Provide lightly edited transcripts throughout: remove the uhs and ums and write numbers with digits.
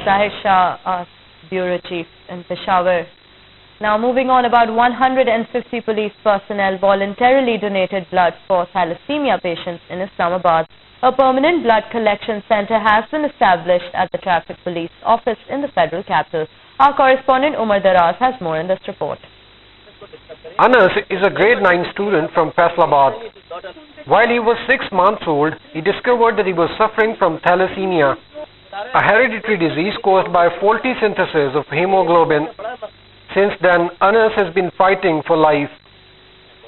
Zahir Shah, Bureau Chief in Peshawar. Now moving on, about 150 police personnel voluntarily donated blood for thalassemia patients in Islamabad. A permanent blood collection center has been established at the Traffic Police Office in the federal capital. Our correspondent Umar Daraz has more in this report. Anas is a grade 9 student from Islamabad. While he was 6 months old, he discovered that he was suffering from thalassemia, a hereditary disease caused by faulty synthesis of hemoglobin. Since then, Anas has been fighting for life.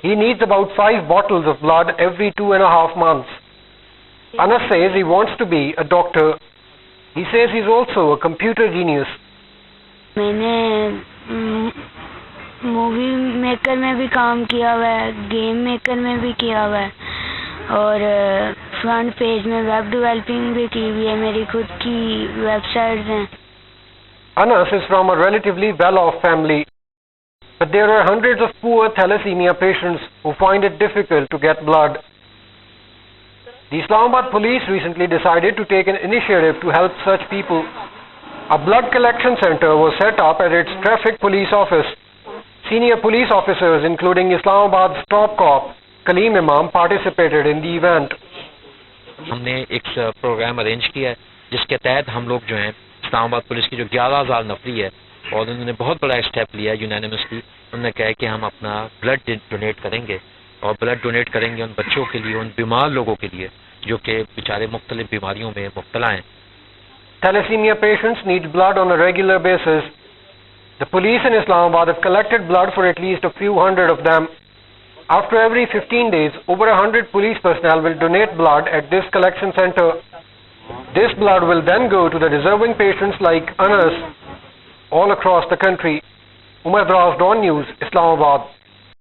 He needs about 5 bottles of blood every 2.5 months. Anas says he wants to be a doctor. He says he's also a computer genius. Movie maker में भी काम किया हुआ है, game maker में भी किया हुआ है और फ्रंट पेज में वेब डेवलपिंग भी की हुई है, मेरी खुद की वेबसाइट्स हैं. Anas is from a relatively well-off family, but there are hundreds of poor thalassemia patients who find it difficult to get blood. The Islamabad police recently decided to take an initiative to help such people. A blood collection center was set up at its traffic police office. Senior police officers, including Islamabad's top cop, Kaleem Imam, participated in the event. हमने एक programme arrange किया है जिसके तहत हम लोग जो हैं इस्लामाबाद पुलिस की जो 11,000 नफरी है और उन्होंने बहुत बड़ा स्टेप लिया यूनानिमसली. उन्होंने कहा कि हम अपना ब्लड डोनेट करेंगे और ब्लड डोनेट करेंगे उन बच्चों के लिए, उन बीमार लोगों के लिए जो कि बेचारे मुख्तलिफ बीमारियों में मुब्तला हैं. Thalassemia patients need blood on a regular basis. The police in Islamabad have collected blood for at least a few hundred of them. After every 15 days, over 100 police personnel will donate blood at this collection center. This blood will then go to the deserving patients like Anas all across the country. Omair, News, Islamabad.